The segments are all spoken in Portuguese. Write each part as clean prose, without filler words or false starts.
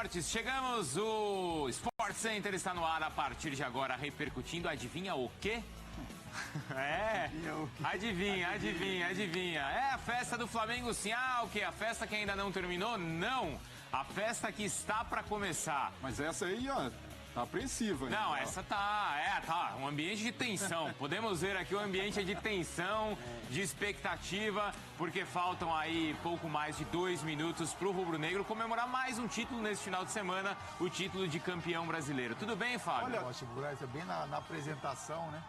esportes, chegamos, o Sport Center está no ar a partir de agora, repercutindo, adivinha o quê? Adivinha. É a festa do Flamengo, sim. Ah, o quê? A festa que ainda não terminou? Não, a festa que está para começar. Mas essa aí, ó, tá apreensiva. Não, essa tá um ambiente de tensão. Podemos ver aqui o ambiente de tensão, de expectativa, porque faltam aí pouco mais de 2 minutos pro rubro-negro comemorar mais um título nesse final de semana, o título de campeão brasileiro. Tudo bem, Fábio? Olha, ótimo, bem na apresentação, né?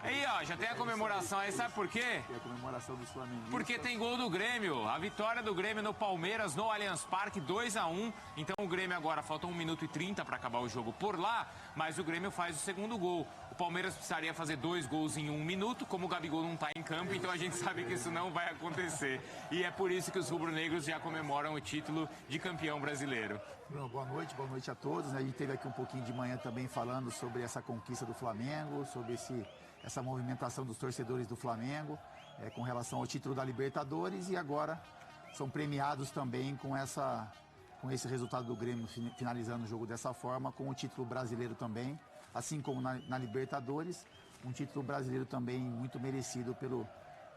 Aí, ó, já tem a comemoração aí, sabe por quê? Tem a comemoração dos flamenguistas. Porque tem gol do Grêmio, a vitória do Grêmio no Palmeiras, no Allianz Parque, 2-1. Então o Grêmio agora, falta 1 minuto e 30 para acabar o jogo por lá, mas o Grêmio faz o segundo gol. O Palmeiras precisaria fazer 2 gols em 1 minuto, como o Gabigol não tá em campo, então a gente sabe que isso não vai acontecer. E é por isso que os rubro-negros já comemoram o título de campeão brasileiro. Boa noite a todos. A gente teve aqui um pouquinho de manhã também falando sobre essa conquista do Flamengo, sobre essa movimentação dos torcedores do Flamengo com relação ao título da Libertadores, e agora são premiados também com esse resultado do Grêmio finalizando o jogo dessa forma, com o título brasileiro também, assim como na Libertadores, um título brasileiro também muito merecido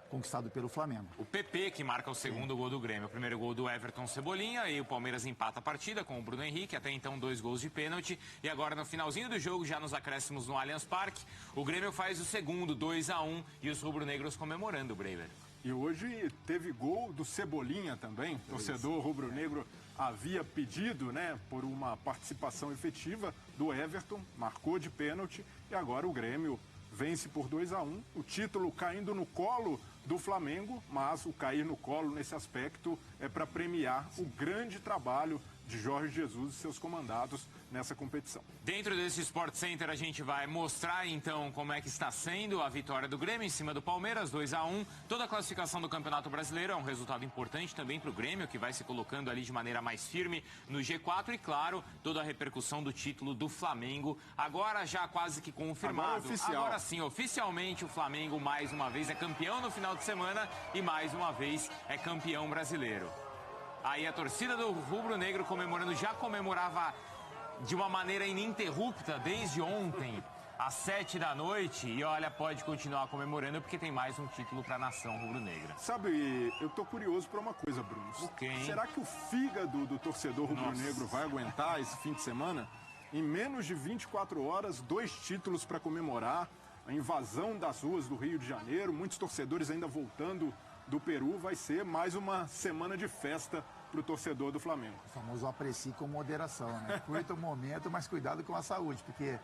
conquistado pelo Flamengo. O PP que marca o segundo gol do Grêmio. O primeiro gol do Everton Cebolinha, e o Palmeiras empata a partida com o Bruno Henrique, até então 2 gols de pênalti. E agora no finalzinho do jogo, já nos acréscimos no Allianz Parque, o Grêmio faz o segundo, 2-1, e os rubro-negros comemorando, Braver. E hoje teve gol do Cebolinha também. O torcedor rubro-negro havia pedido, né, por uma participação efetiva do Everton, marcou de pênalti, e agora o Grêmio vence por 2-1, o título caindo no colo do Flamengo, mas o cair no colo nesse aspecto é para premiar o grande trabalho de Jorge Jesus e seus comandados nessa competição. Dentro desse Sport Center a gente vai mostrar então como é que está sendo a vitória do Grêmio em cima do Palmeiras, 2-1. Toda a classificação do Campeonato Brasileiro é um resultado importante também para o Grêmio, que vai se colocando ali de maneira mais firme no G4, e claro, toda a repercussão do título do Flamengo, agora já quase que confirmado. Agora sim, oficialmente o Flamengo mais uma vez é campeão no final de semana e mais uma vez é campeão brasileiro. Aí a torcida do rubro-negro comemorando, já comemorava de uma maneira ininterrupta desde ontem, às 7 da noite. E olha, pode continuar comemorando porque tem mais um título para a nação rubro-negra. Sabe, eu tô curioso para uma coisa, Bruno. O quê, hein? Será que o fígado do torcedor rubro-negro vai aguentar esse fim de semana? Em menos de 24 horas, 2 títulos para comemorar. A invasão das ruas do Rio de Janeiro, muitos torcedores ainda voltando do Peru. Vai ser mais uma semana de festa para o torcedor do Flamengo. O famoso aprecie com moderação, né? Curta o momento, mas cuidado com a saúde, porque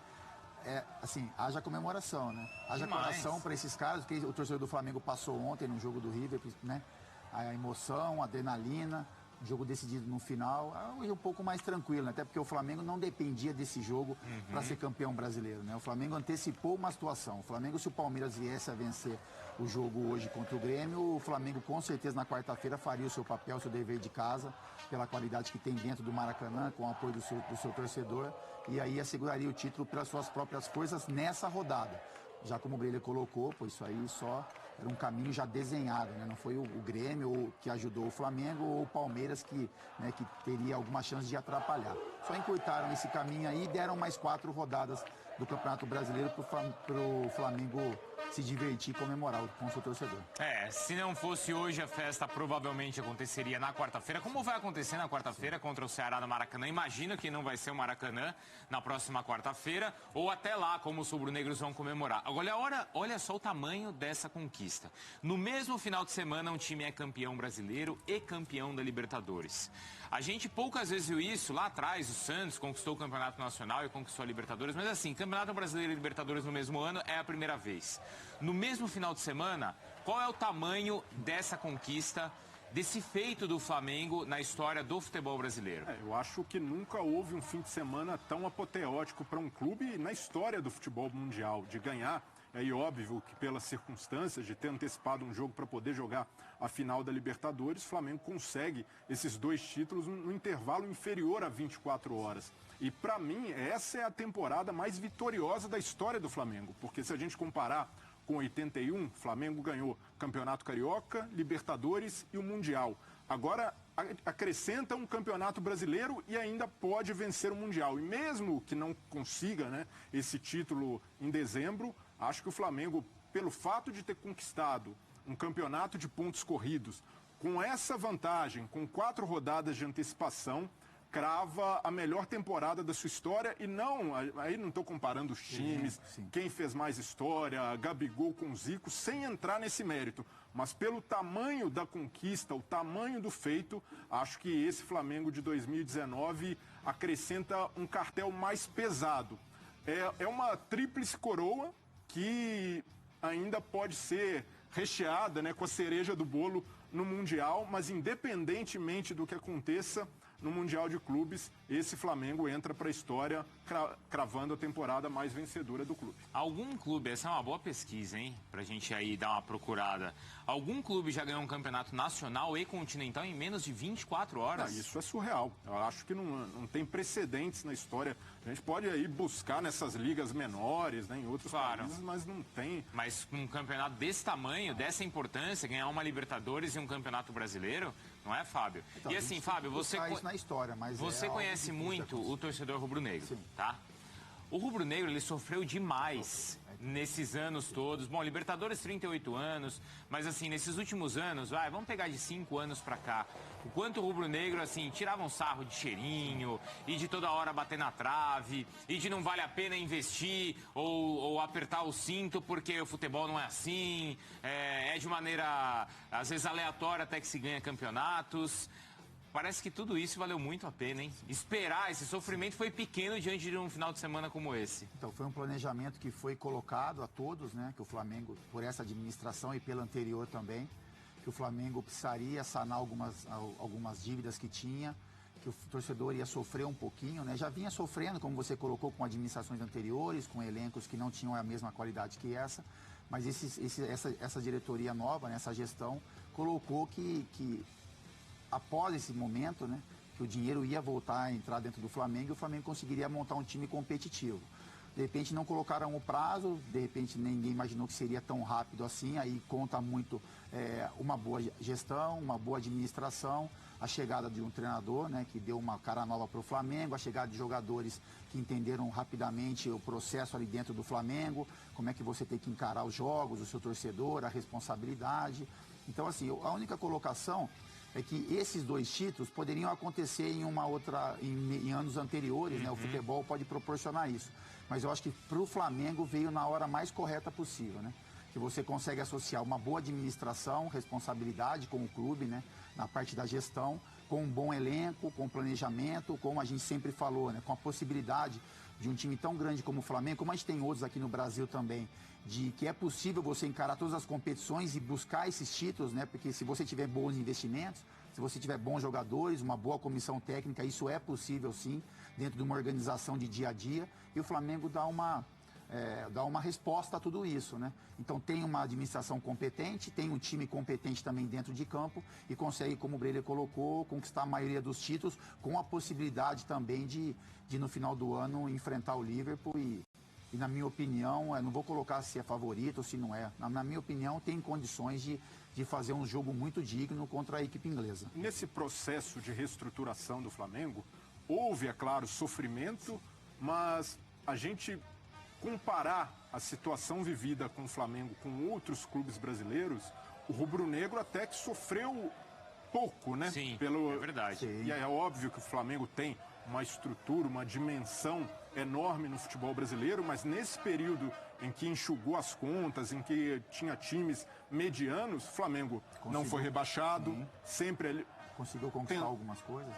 haja comemoração, né? Haja coração para esses caras, porque o torcedor do Flamengo passou ontem no jogo do River, né? A emoção, a adrenalina, jogo decidido no final, e um pouco mais tranquilo, né? Até porque o Flamengo não dependia desse jogo para ser campeão brasileiro, né? O Flamengo antecipou uma situação. O Flamengo, se o Palmeiras viesse a vencer o jogo hoje contra o Grêmio, o Flamengo com certeza na quarta-feira faria o seu papel, o seu dever de casa, pela qualidade que tem dentro do Maracanã, com o apoio do seu torcedor, e aí asseguraria o título pelas suas próprias forças nessa rodada. Já como o Breler colocou, pô, isso aí só era um caminho já desenhado, né? Não foi o Grêmio que ajudou o Flamengo ou o Palmeiras que teria alguma chance de atrapalhar. Só encurtaram esse caminho aí e deram mais 4 rodadas do Campeonato Brasileiro para o Flamengo se divertir e comemorar com o seu torcedor. Se não fosse hoje, a festa provavelmente aconteceria na quarta-feira, como vai acontecer na quarta-feira contra o Ceará no Maracanã. Imagino que não vai ser o Maracanã na próxima quarta-feira, ou até lá, como os rubro-negros vão comemorar. Agora, olha só o tamanho dessa conquista. No mesmo final de semana, um time é campeão brasileiro e campeão da Libertadores. A gente poucas vezes viu isso. Lá atrás, o Santos conquistou o Campeonato Nacional e conquistou a Libertadores, mas assim, Campeonato Brasileiro e Libertadores no mesmo ano é a primeira vez. No mesmo final de semana, qual é o tamanho dessa conquista, desse feito do Flamengo na história do futebol brasileiro? Eu acho que nunca houve um fim de semana tão apoteótico para um clube na história do futebol mundial, de ganhar. É óbvio que pelas circunstâncias de ter antecipado um jogo para poder jogar a final da Libertadores, o Flamengo consegue esses 2 títulos no intervalo inferior a 24 horas. E para mim, essa é a temporada mais vitoriosa da história do Flamengo, porque se a gente comparar com 81, o Flamengo ganhou Campeonato Carioca, Libertadores e o Mundial. Agora, acrescenta um campeonato brasileiro e ainda pode vencer o Mundial. E mesmo que não consiga, né, esse título em dezembro, acho que o Flamengo, pelo fato de ter conquistado um campeonato de pontos corridos, com essa vantagem, com 4 rodadas de antecipação, crava a melhor temporada da sua história. E não, aí não estou comparando os times, quem fez mais história, Gabigol com Zico, sem entrar nesse mérito. Mas pelo tamanho da conquista, o tamanho do feito, acho que esse Flamengo de 2019 acrescenta um cartel mais pesado. É uma tríplice coroa que ainda pode ser recheada, né, com a cereja do bolo no Mundial, mas independentemente do que aconteça no Mundial de Clubes, esse Flamengo entra para a história cravando a temporada mais vencedora do clube. Algum clube, essa é uma boa pesquisa, hein? Pra gente aí dar uma procurada. Algum clube já ganhou um campeonato nacional e continental em menos de 24 horas? Isso é surreal. Eu acho que não tem precedentes na história. A gente pode aí buscar nessas ligas menores, né, em outros países, mas não tem. Mas um campeonato desse tamanho, dessa importância, ganhar uma Libertadores e um campeonato brasileiro, não é, Fábio? Então, e assim, Fábio, você na história, mas você conhece muito o torcedor rubro-negro, tá? O rubro-negro, ele sofreu demais nesses anos todos. Bom, Libertadores 38 anos, mas assim, nesses últimos anos, vamos pegar de 5 anos pra cá, o quanto o rubro-negro, assim, tirava um sarro de cheirinho, e de toda hora bater na trave, e de não vale a pena investir ou apertar o cinto porque o futebol não é assim, é de maneira, às vezes, aleatória até que se ganha campeonatos. Parece que tudo isso valeu muito a pena, hein? Esperar, esse sofrimento foi pequeno diante de um final de semana como esse. Então, foi um planejamento que foi colocado a todos, né? Que o Flamengo, por essa administração e pela anterior também, que o Flamengo precisaria sanar algumas dívidas que tinha, que o torcedor ia sofrer um pouquinho, né? Já vinha sofrendo, como você colocou, com administrações anteriores, com elencos que não tinham a mesma qualidade que essa, mas essa diretoria nova, né? Essa gestão, colocou que após esse momento, né, que o dinheiro ia voltar a entrar dentro do Flamengo e o Flamengo conseguiria montar um time competitivo. De repente não colocaram o prazo, de repente ninguém imaginou que seria tão rápido assim, aí conta muito uma boa gestão, uma boa administração, a chegada de um treinador, né, que deu uma cara nova para o Flamengo, a chegada de jogadores que entenderam rapidamente o processo ali dentro do Flamengo, como é que você tem que encarar os jogos, o seu torcedor, a responsabilidade. Então, assim, a única colocação é que esses 2 títulos poderiam acontecer em anos anteriores, né? O futebol pode proporcionar isso. Mas eu acho que para o Flamengo veio na hora mais correta possível, né? Que você consegue associar uma boa administração, responsabilidade com o clube, né? Na parte da gestão, com um bom elenco, com planejamento, como a gente sempre falou, né? Com a possibilidade de um time tão grande como o Flamengo, como a gente tem outros aqui no Brasil também, de que é possível você encarar todas as competições e buscar esses títulos, né? Porque se você tiver bons investimentos, se você tiver bons jogadores, uma boa comissão técnica, isso é possível sim, dentro de uma organização de dia a dia, e o Flamengo dá uma resposta a tudo isso, né? Então tem uma administração competente, tem um time competente também dentro de campo e consegue, como o Breyer colocou, conquistar a maioria dos títulos, com a possibilidade também de no final do ano enfrentar o Liverpool e na minha opinião, não vou colocar se é favorito ou se não é, na minha opinião tem condições de fazer um jogo muito digno contra a equipe inglesa. Nesse processo de reestruturação do Flamengo, houve, é claro, sofrimento, mas a gente comparar a situação vivida com o Flamengo com outros clubes brasileiros, o rubro-negro até que sofreu pouco, né? Sim, é verdade. E é óbvio que o Flamengo tem uma estrutura, uma dimensão enorme no futebol brasileiro, mas nesse período em que enxugou as contas, em que tinha times medianos, o Flamengo não foi rebaixado, sempre ele conseguiu conquistar algumas coisas.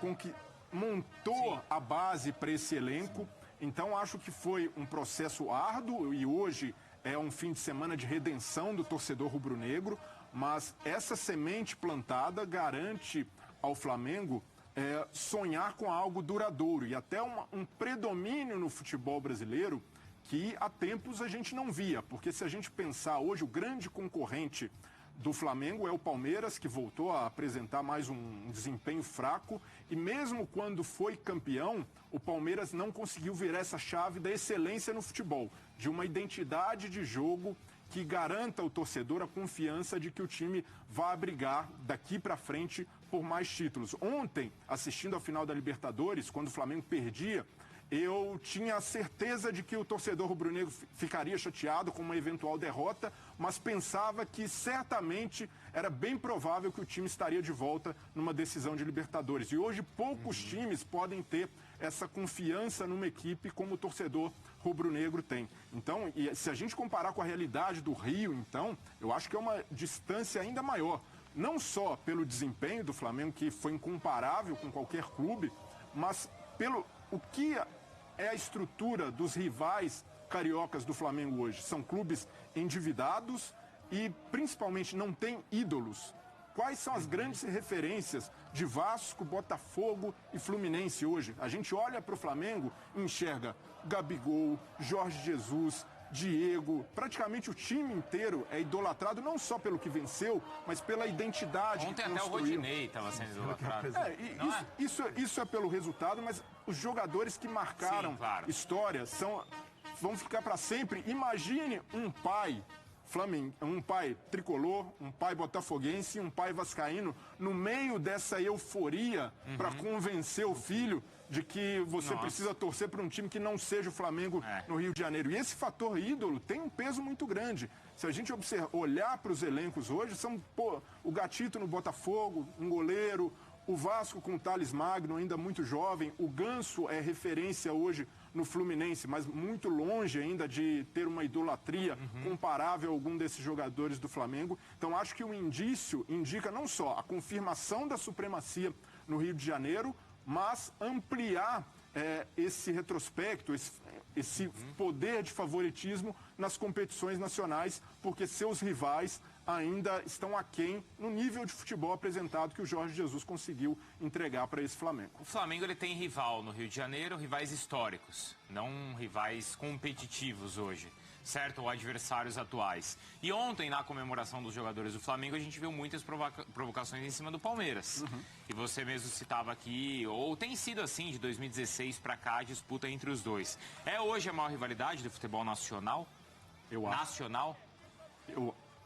Montou a base para esse elenco. Então acho que foi um processo árduo e hoje é um fim de semana de redenção do torcedor rubro-negro, mas essa semente plantada garante ao Flamengo sonhar com algo duradouro e até um predomínio no futebol brasileiro que há tempos a gente não via, porque se a gente pensar hoje, o grande concorrente do Flamengo é o Palmeiras, que voltou a apresentar mais um desempenho fraco, e mesmo quando foi campeão, o Palmeiras não conseguiu virar essa chave da excelência no futebol, de uma identidade de jogo que garanta ao torcedor a confiança de que o time vai brigar daqui para frente por mais títulos. Ontem, assistindo ao final da Libertadores, quando o Flamengo perdia, eu tinha a certeza de que o torcedor rubro-negro ficaria chateado com uma eventual derrota, mas pensava que certamente era bem provável que o time estaria de volta numa decisão de Libertadores. E hoje poucos times podem ter essa confiança numa equipe como o torcedor rubro-negro tem. Então, e se a gente comparar com a realidade do Rio, então, eu acho que é uma distância ainda maior. Não só pelo desempenho do Flamengo, que foi incomparável com qualquer clube, mas pelo o que é a estrutura dos rivais cariocas do Flamengo hoje. São clubes endividados e, principalmente, não têm ídolos. Quais são as grandes referências de Vasco, Botafogo e Fluminense hoje? A gente olha para o Flamengo e enxerga Gabigol, Jorge Jesus, Diego, praticamente o time inteiro é idolatrado não só pelo que venceu, mas pela identidade Ontem que até construiu. o Rodinei estava sendo idolatrado. Isso é pelo resultado, mas os jogadores que marcaram história vão ficar para sempre. Imagine um pai um pai tricolor, um pai botafoguense, um pai vascaíno, no meio dessa euforia para convencer o filho de que você precisa torcer para um time que não seja o Flamengo no Rio de Janeiro. E esse fator ídolo tem um peso muito grande. Se a gente olhar para os elencos hoje, são o Gatito no Botafogo, um goleiro, o Vasco com o Thales Magno, ainda muito jovem, o Ganso é referência hoje no Fluminense, mas muito longe ainda de ter uma idolatria comparável a algum desses jogadores do Flamengo. Então acho que o indício indica não só a confirmação da supremacia no Rio de Janeiro, mas ampliar esse retrospecto, esse poder de favoritismo nas competições nacionais, porque seus rivais ainda estão aquém no nível de futebol apresentado que o Jorge Jesus conseguiu entregar para esse Flamengo. O Flamengo ele tem rival no Rio de Janeiro, rivais históricos, não rivais competitivos hoje, certo? Ou adversários atuais. E ontem, na comemoração dos jogadores do Flamengo, a gente viu muitas provocações em cima do Palmeiras. E você mesmo citava aqui, ou tem sido assim, de 2016 para cá, a disputa entre os dois. É hoje a maior rivalidade do futebol nacional? Nacional?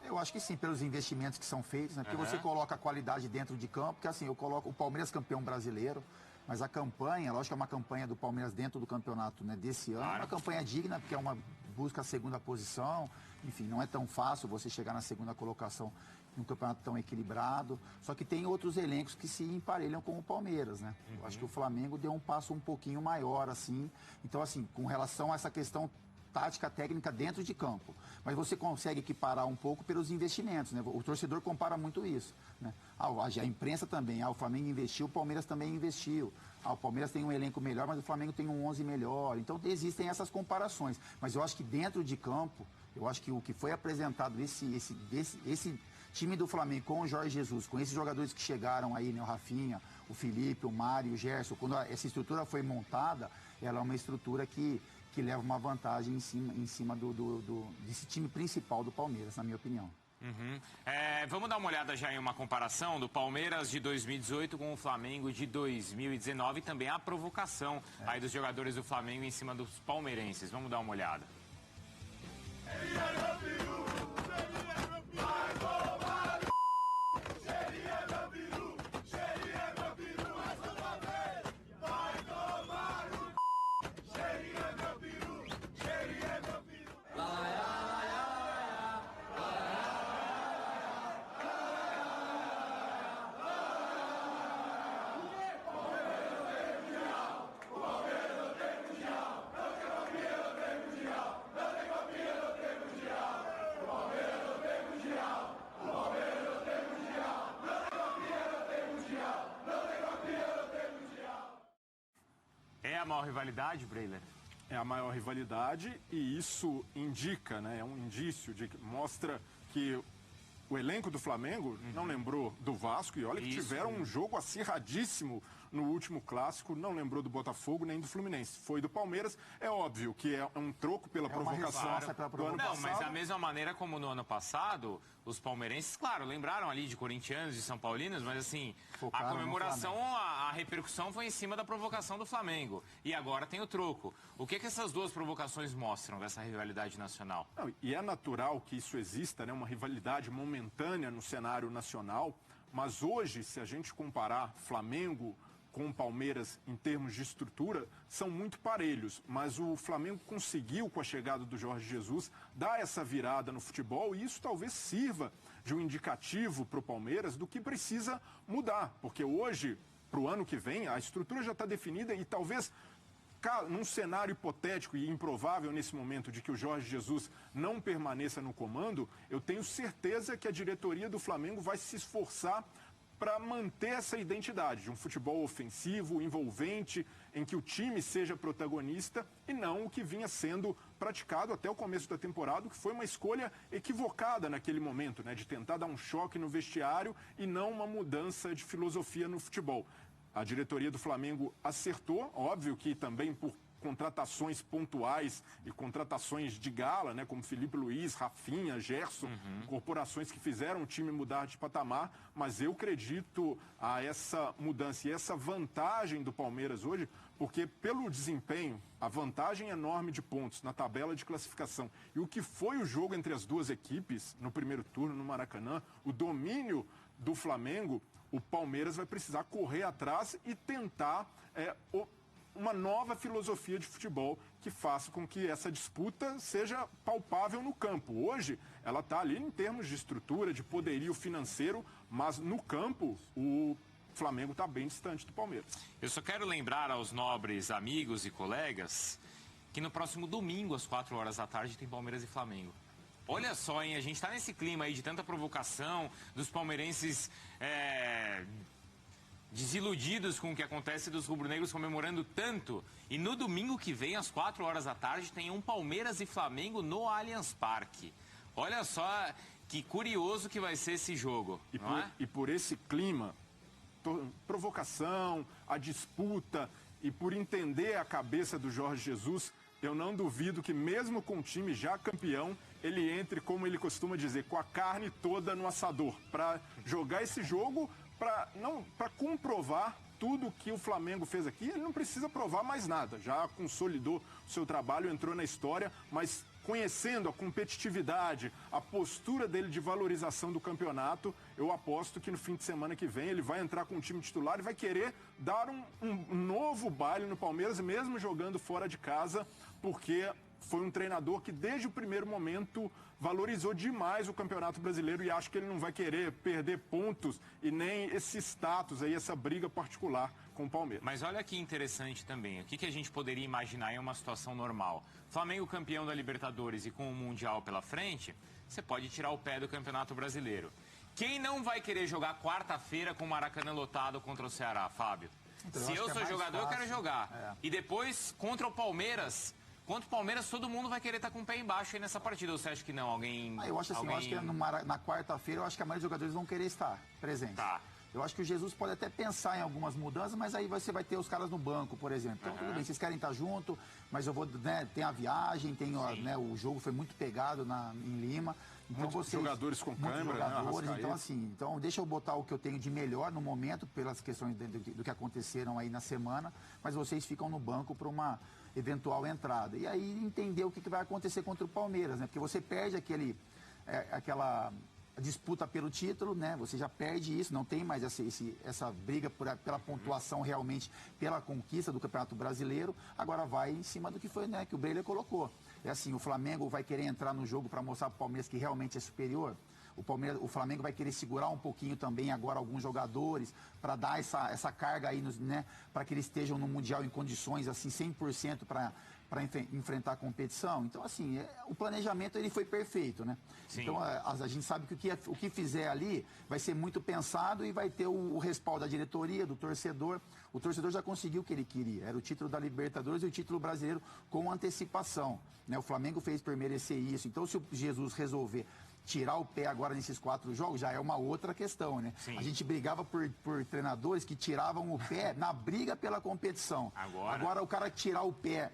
Eu acho que sim, pelos investimentos que são feitos, né? Porque você coloca a qualidade dentro de campo, porque assim, eu coloco o Palmeiras campeão brasileiro, mas a campanha, lógico que é uma campanha do Palmeiras dentro do campeonato, né, desse ano, é uma campanha digna, porque é uma busca a segunda posição, enfim, não é tão fácil você chegar na segunda colocação num campeonato tão equilibrado, só que tem outros elencos que se emparelham com o Palmeiras, né? Eu acho que o Flamengo deu um passo um pouquinho maior, assim, então assim, com relação a essa questão tática técnica dentro de campo. Mas você consegue equiparar um pouco pelos investimentos, né? O torcedor compara muito isso, né? A imprensa também, o Flamengo investiu, o Palmeiras também investiu. O Palmeiras tem um elenco melhor, mas o Flamengo tem um 11 melhor. Então existem essas comparações. Mas eu acho que dentro de campo, eu acho que o que foi apresentado, esse time do Flamengo com o Jorge Jesus, com esses jogadores que chegaram aí, né? O Rafinha, o Felipe, o Mário, o Gerson, quando essa estrutura foi montada, ela é uma estrutura que leva uma vantagem em cima desse time principal do Palmeiras, na minha opinião. Vamos dar uma olhada já em uma comparação do Palmeiras de 2018 com o Flamengo de 2019 e também a provocação aí dos jogadores do Flamengo em cima dos palmeirenses. Vamos dar uma olhada. É a maior rivalidade, Breiler? É a maior rivalidade e isso indica, né? É um indício mostra que o elenco do Flamengo não lembrou do Vasco e olha que tiveram um jogo acirradíssimo no último clássico, não lembrou do Botafogo nem do Fluminense. Foi do Palmeiras. É óbvio que é um troco pela provocação do ano passado. Não, mas da mesma maneira como no ano passado, os palmeirenses, claro, lembraram ali de corintianos, de São Paulinos, mas assim, focaram a comemoração, a repercussão foi em cima da provocação do Flamengo. E agora tem o troco. O que essas duas provocações mostram dessa rivalidade nacional? Não, e é natural que isso exista, né? Uma rivalidade momentânea no cenário nacional, mas hoje, se a gente comparar Flamengo com o Palmeiras em termos de estrutura, são muito parelhos. Mas o Flamengo conseguiu, com a chegada do Jorge Jesus, dar essa virada no futebol, e isso talvez sirva de um indicativo para o Palmeiras do que precisa mudar. Porque hoje, para o ano que vem, a estrutura já está definida e talvez, num cenário hipotético e improvável nesse momento de que o Jorge Jesus não permaneça no comando, eu tenho certeza que a diretoria do Flamengo vai se esforçar para manter essa identidade de um futebol ofensivo, envolvente, em que o time seja protagonista e não o que vinha sendo praticado até o começo da temporada, que foi uma escolha equivocada naquele momento, né, de tentar dar um choque no vestiário e não uma mudança de filosofia no futebol. A diretoria do Flamengo acertou, óbvio que também por contratações pontuais e contratações de gala, né, como Felipe Luiz, Rafinha, Gerson, incorporações que fizeram o time mudar de patamar, mas eu acredito a essa mudança e essa vantagem do Palmeiras hoje, porque pelo desempenho, a vantagem enorme de pontos na tabela de classificação e o que foi o jogo entre as duas equipes no primeiro turno no Maracanã, o domínio do Flamengo, o Palmeiras vai precisar correr atrás e tentar uma nova filosofia de futebol que faça com que essa disputa seja palpável no campo. Hoje, ela está ali em termos de estrutura, de poderio financeiro, mas no campo, o Flamengo está bem distante do Palmeiras. Eu só quero lembrar aos nobres amigos e colegas que no próximo domingo, às 4 horas da tarde, tem Palmeiras e Flamengo. Olha só, hein? A gente está nesse clima aí de tanta provocação, dos palmeirenses desiludidos com o que acontece, dos rubro-negros comemorando tanto. E no domingo que vem, às 4 horas da tarde, tem um Palmeiras e Flamengo no Allianz Parque. Olha só que curioso que vai ser esse jogo, E por esse clima, provocação, a disputa, e por entender a cabeça do Jorge Jesus, eu não duvido que mesmo com o time já campeão, ele entre, como ele costuma dizer, com a carne toda no assador, para jogar esse jogo, para comprovar tudo que o Flamengo fez aqui. Ele não precisa provar mais nada, já consolidou o seu trabalho, entrou na história, mas conhecendo a competitividade, a postura dele de valorização do campeonato, eu aposto que no fim de semana que vem ele vai entrar com o time titular e vai querer dar um novo baile no Palmeiras, mesmo jogando fora de casa, porque foi um treinador que desde o primeiro momento valorizou demais o Campeonato Brasileiro, e acho que ele não vai querer perder pontos e nem esse status aí, essa briga particular com o Palmeiras. Mas olha que interessante também, o que a gente poderia imaginar em uma situação normal? Flamengo campeão da Libertadores e com o Mundial pela frente, você pode tirar o pé do Campeonato Brasileiro. Quem não vai querer jogar quarta-feira com o Maracanã lotado contra o Ceará, Fábio? Então, se eu sou jogador, eu quero jogar. É. E depois, contra o Palmeiras... Contra o Palmeiras, todo mundo vai querer estar com o pé embaixo aí nessa partida. Ou você acha que não? Alguém... Eu acho assim, eu acho que na quarta-feira, eu acho que a maioria dos jogadores vão querer estar presentes. Tá. Eu acho que o Jesus pode até pensar em algumas mudanças, mas aí você vai ter os caras no banco, por exemplo. Então, tudo bem, vocês querem estar junto, mas eu vou, né, tem a viagem, tem né, o jogo foi muito pegado em Lima. Então, muitos jogadores com câimbra, jogadores, né? Então, assim, então deixa eu botar o que eu tenho de melhor no momento, pelas questões do que aconteceram aí na semana, mas vocês ficam no banco para uma eventual entrada. E aí entender o que vai acontecer contra o Palmeiras, né? Porque você perde aquela disputa pelo título, né? Você já perde isso, não tem mais essa briga pela pontuação realmente, pela conquista do Campeonato Brasileiro. Agora vai em cima do que foi, né, que o Breiler colocou. É assim, o Flamengo vai querer entrar no jogo para mostrar para o Palmeiras que realmente é superior. O Flamengo vai querer segurar um pouquinho também agora alguns jogadores para dar essa carga aí, né, para que eles estejam no Mundial em condições assim 100% para enfrentar a competição. Então, assim, o planejamento ele foi perfeito, né? Sim. Então, a gente sabe que o que fizer ali vai ser muito pensado e vai ter o respaldo da diretoria, do torcedor. O torcedor já conseguiu o que ele queria. Era o título da Libertadores e o título brasileiro com antecipação, né? O Flamengo fez por merecer isso. Então, se o Jesus resolver tirar o pé agora nesses 4 jogos já é uma outra questão, né? Sim. A gente brigava por treinadores que tiravam o pé na briga pela competição. Agora o cara tirar o pé,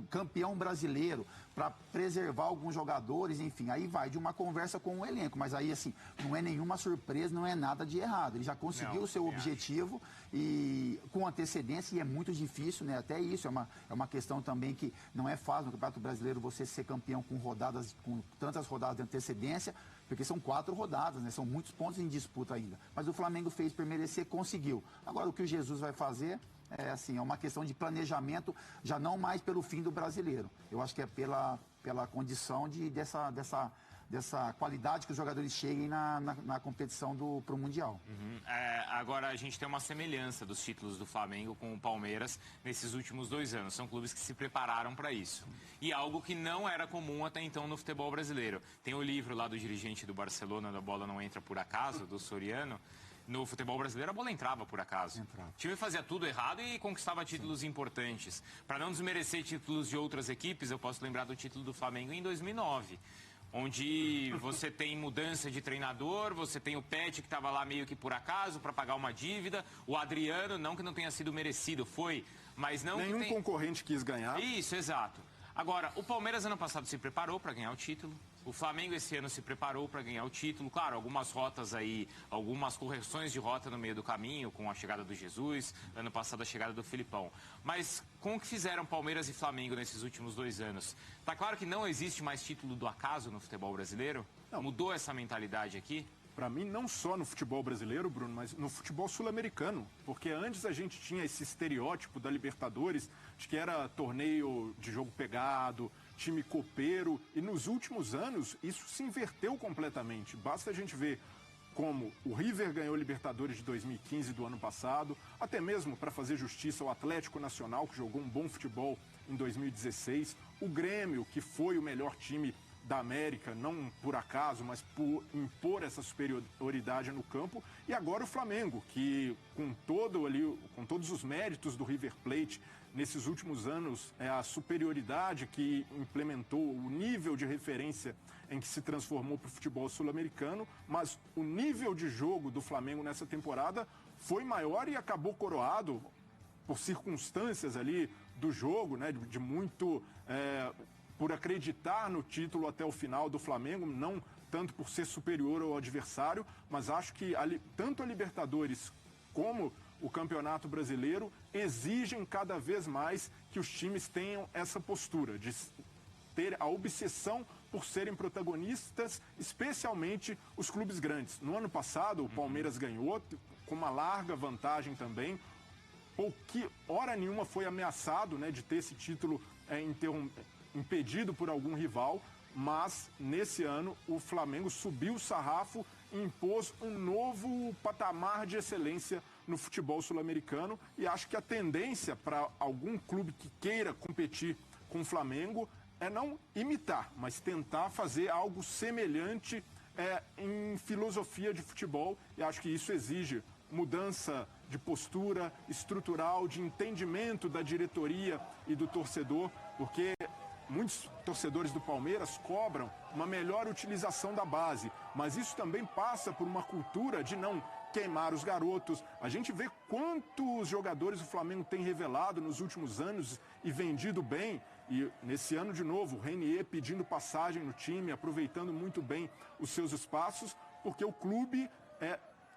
campeão brasileiro, para preservar alguns jogadores, enfim, aí vai de uma conversa com o elenco. Mas aí, assim, não é nenhuma surpresa, não é nada de errado. Ele já conseguiu o seu objetivo e com antecedência, e é muito difícil, né? Até isso é uma questão também que não é fácil no Campeonato Brasileiro você ser campeão com tantas rodadas de antecedência, porque são 4 rodadas, né? São muitos pontos em disputa ainda. Mas o Flamengo fez por merecer, conseguiu. Agora, o que o Jesus vai fazer é uma questão de planejamento, já não mais pelo fim do brasileiro. Eu acho que é pela condição dessa qualidade que os jogadores cheguem na competição para o Mundial. Agora, a gente tem uma semelhança dos títulos do Flamengo com o Palmeiras nesses últimos 2 anos. São clubes que se prepararam para isso. E algo que não era comum até então no futebol brasileiro. Tem o livro lá do dirigente do Barcelona, da Bola Não Entra Por Acaso, do Soriano. No futebol brasileiro, a bola entrava por acaso. O time fazia tudo errado e conquistava títulos importantes. Para não desmerecer títulos de outras equipes, eu posso lembrar do título do Flamengo em 2009. Onde você tem mudança de treinador, você tem o Pet que estava lá meio que por acaso para pagar uma dívida, o Adriano, não que não tenha sido merecido, foi, mas não... Nenhum concorrente quis ganhar. Isso, exato. Agora, o Palmeiras ano passado se preparou para ganhar o título. O Flamengo esse ano se preparou para ganhar o título. Claro, algumas rotas aí, algumas correções de rota no meio do caminho, com a chegada do Jesus, ano passado a chegada do Filipão. Mas com o que fizeram Palmeiras e Flamengo nesses últimos 2 anos, tá claro que não existe mais título do acaso no futebol brasileiro? Não. Mudou essa mentalidade aqui? Para mim, não só no futebol brasileiro, Bruno, mas no futebol sul-americano. Porque antes a gente tinha esse estereótipo da Libertadores, de que era torneio de jogo pegado, time copeiro. E nos últimos anos, isso se inverteu completamente. Basta a gente ver como o River ganhou Libertadores de 2015 do ano passado, até mesmo para fazer justiça ao Atlético Nacional, que jogou um bom futebol em 2016. O Grêmio, que foi o melhor time da América, não por acaso, mas por impor essa superioridade no campo. E agora o Flamengo, que com todos os méritos do River Plate nesses últimos anos, a superioridade que implementou, o nível de referência em que se transformou para o futebol sul-americano, mas o nível de jogo do Flamengo nessa temporada foi maior e acabou coroado por circunstâncias ali do jogo, né, de muito... por acreditar no título até o final do Flamengo, não tanto por ser superior ao adversário, mas acho que tanto a Libertadores como o Campeonato Brasileiro exigem cada vez mais que os times tenham essa postura de ter a obsessão por serem protagonistas, especialmente os clubes grandes. No ano passado, o Palmeiras ganhou com uma larga vantagem também, hora nenhuma foi ameaçado, né, de ter esse título impedido por algum rival, mas nesse ano o Flamengo subiu o sarrafo e impôs um novo patamar de excelência no futebol sul-americano, e acho que a tendência para algum clube que queira competir com o Flamengo é não imitar, mas tentar fazer algo semelhante em filosofia de futebol, e acho que isso exige mudança de postura estrutural, de entendimento da diretoria e do torcedor, porque muitos torcedores do Palmeiras cobram uma melhor utilização da base, mas isso também passa por uma cultura de não queimar os garotos. A gente vê quantos jogadores o Flamengo tem revelado nos últimos anos e vendido bem, e nesse ano de novo, o Renier pedindo passagem no time, aproveitando muito bem os seus espaços, porque o clube,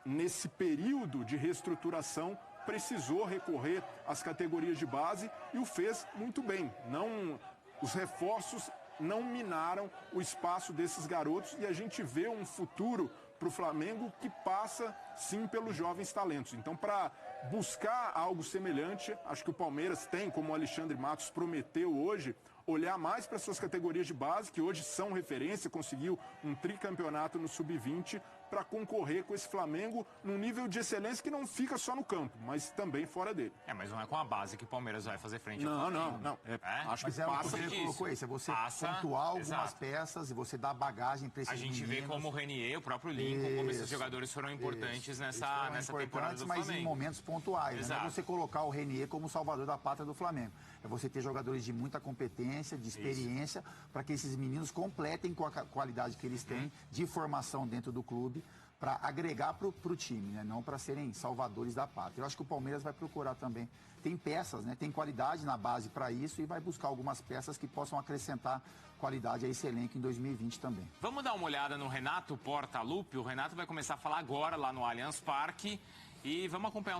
nesse período de reestruturação, precisou recorrer às categorias de base e o fez muito bem. Os reforços não minaram o espaço desses garotos e a gente vê um futuro para o Flamengo que passa, sim, pelos jovens talentos. Então, para buscar algo semelhante, acho que o Palmeiras tem, como o Alexandre Matos prometeu hoje, olhar mais para suas categorias de base, que hoje são referência, conseguiu um tricampeonato no Sub-20, para concorrer com esse Flamengo num nível de excelência que não fica só no campo, mas também fora dele. Mas não é com a base que o Palmeiras vai fazer frente ao Não, Flamengo. não. Acho Mas que é o que passa. você colocou isso, é você Passa, pontuar algumas exato. peças e você dar bagagem para esses A gente meninos. vê como o Renier, o próprio Lincoln, como esses Isso, jogadores foram importantes Eles nessa foram temporada do mas em Flamengo. momentos pontuais. Né? Não Exato. é você colocar o Renier como salvador da pátria do Flamengo. É você ter jogadores de muita competência, de experiência, para que esses meninos completem com a qualidade que eles têm de formação dentro do clube, para agregar para o time, né? Não para serem salvadores da pátria. Eu acho que o Palmeiras vai procurar também. Tem peças, né? Tem qualidade na base para isso e vai buscar algumas peças que possam acrescentar qualidade a esse elenco em 2020 também. Vamos dar uma olhada no Renato Portaluppi. O Renato vai começar a falar agora lá no Allianz Parque e vamos acompanhar